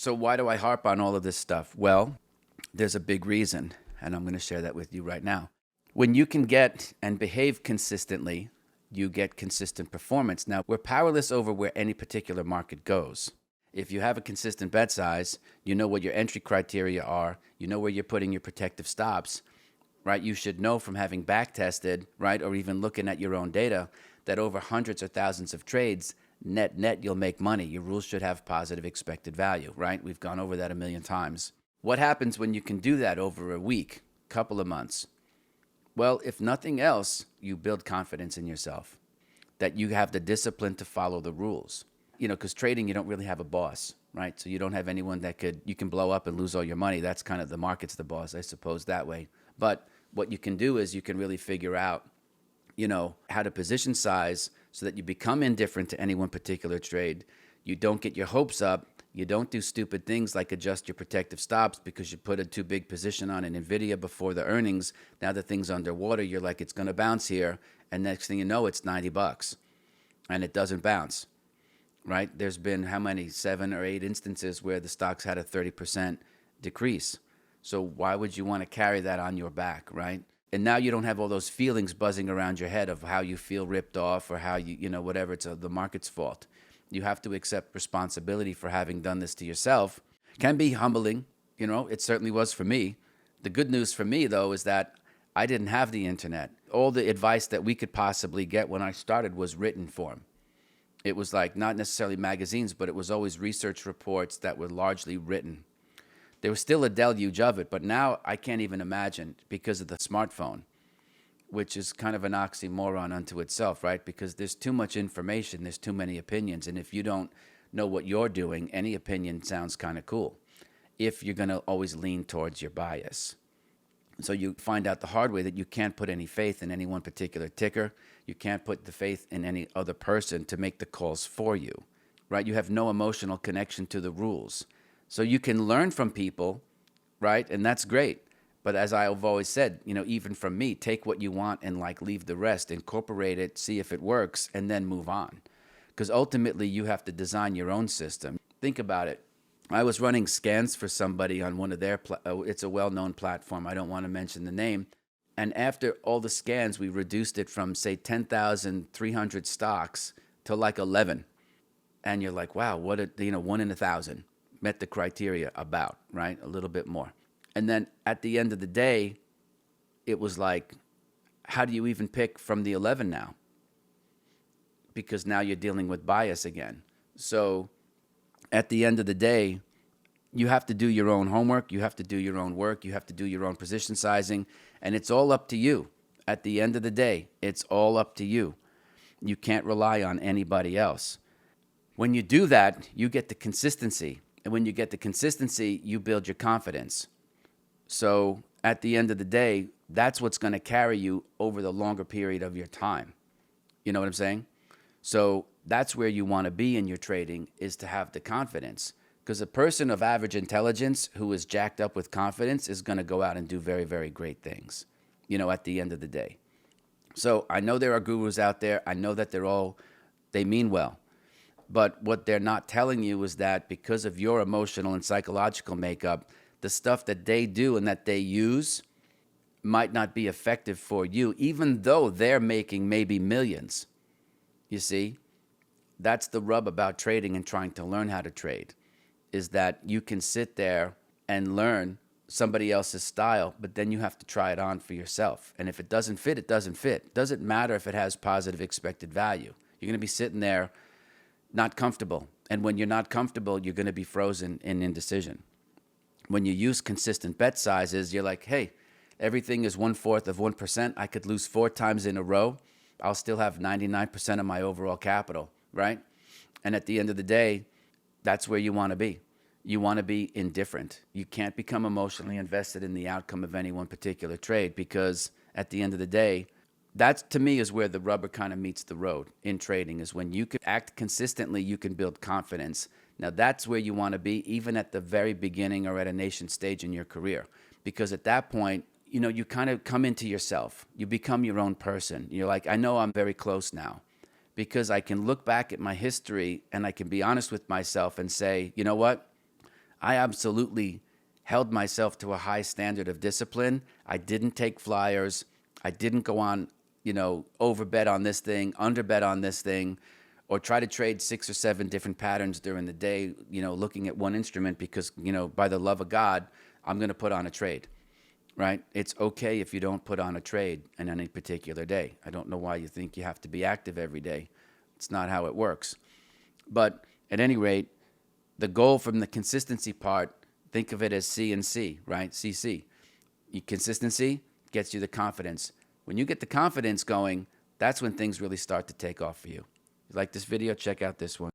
So why do I harp on all of this stuff? Well, there's a big reason, and I'm going to share that with you right now. When you can get and behave consistently, you get consistent performance. Now, we're powerless over where any particular market goes. If you have a consistent bet size, you know what your entry criteria are, you know where you're putting your protective stops, right? You should know from having back tested, right, or even looking at your own data, that over hundreds or thousands of trades, net, you'll make money. Your rules should have positive expected value, right? We've gone over that a million times. What happens when you can do that over a week, couple of months? Well, if nothing else, you build confidence in yourself, that you have the discipline to follow the rules. You know, because trading, you don't really have a boss, right? So you don't have anyone that you can blow up and lose all your money. That's kind of the market's the boss, I suppose, that way. But what you can do is you can really figure out, you know, how to position size so that you become indifferent to any one particular trade. You don't get your hopes up. You don't do stupid things like adjust your protective stops because you put a too big position on an NVIDIA before the earnings. Now the thing's underwater. You're like, it's going to bounce here. And next thing you know, it's $90 and it doesn't bounce, right? There's been how many, 7 or 8 instances where the stocks had a 30% decrease. So why would you want to carry that on your back, right? And now you don't have all those feelings buzzing around your head of how you feel ripped off or how you know, whatever, it's the market's fault. You have to accept responsibility for having done this to yourself. Can be humbling, you know, it certainly was for me. The good news for me, though, is that I didn't have the internet. All the advice that we could possibly get when I started was written form. It was like not necessarily magazines, but it was always research reports that were largely written. There was still a deluge of it, but now I can't even imagine because of the smartphone, which is kind of an oxymoron unto itself, right? Because there's too much information, there's too many opinions, and if you don't know what you're doing, any opinion sounds kind of cool if you're going to always lean towards your bias. So you find out the hard way that you can't put any faith in any one particular ticker. You can't put the faith in any other person to make the calls for you, right? You have no emotional connection to the rules. So you can learn from people, right? And that's great. But as I've always said, you know, even from me, take what you want and like leave the rest, incorporate it, see if it works, and then move on. Because ultimately you have to design your own system. Think about it. I was running scans for somebody on one of their, it's a well-known platform. I don't want to mention the name. And after all the scans, we reduced it from, say, 10,300 stocks to like 11. And you're like, wow, what a, you know, 1 in 1,000 met the criteria about, right? A little bit more. And then at the end of the day, it was like, how do you even pick from the 11 now? Because now you're dealing with bias again. So at the end of the day, you have to do your own homework. You have to do your own work. You have to do your own position sizing. And it's all up to you. At the end of the day, it's all up to you. You can't rely on anybody else. When you do that, you get the consistency. And when you get the consistency, you build your confidence. So at the end of the day, that's what's going to carry you over the longer period of your time. You know what I'm saying? So that's where you want to be in your trading, is to have the confidence. Because a person of average intelligence who is jacked up with confidence is going to go out and do very, very great things, you know, at the end of the day. So I know there are gurus out there. I know that they mean well. But what they're not telling you is that because of your emotional and psychological makeup, the stuff that they do and that they use might not be effective for you, even though they're making maybe millions. You see, that's the rub about trading and trying to learn how to trade, is that you can sit there and learn somebody else's style, but then you have to try it on for yourself. And if it doesn't fit, it doesn't fit. It doesn't matter if it has positive expected value. You're going to be sitting there not comfortable. And when you're not comfortable, you're going to be frozen in indecision. When you use consistent bet sizes, you're like, hey, everything is 1/4 of 1%. I could lose 4 times in a row. I'll still have 99% of my overall capital, right? And at the end of the day, that's where you want to be. You want to be indifferent. You can't become emotionally invested in the outcome of any one particular trade, because at the end of the day, that to me is where the rubber kind of meets the road in trading, is when you can act consistently, you can build confidence. Now that's where you want to be, even at the very beginning or at a nascent stage in your career, because at that point, you know, you kind of come into yourself. You become your own person. You're like, I know I'm very close now, because I can look back at my history and I can be honest with myself and say, you know what? I absolutely held myself to a high standard of discipline. I didn't take flyers. I didn't go on, overbet on this thing, underbet on this thing, or try to trade 6 or 7 different patterns during the day, looking at one instrument because, by the love of God, I'm going to put on a trade, right? It's okay if you don't put on a trade in any particular day. I don't know why you think you have to be active every day. It's not how it works. But at any rate, the goal from the consistency part, think of it as C and C, right? CC. Consistency gets you the confidence. When you get the confidence going, that's when things really start to take off for you. If you like this video, check out this one.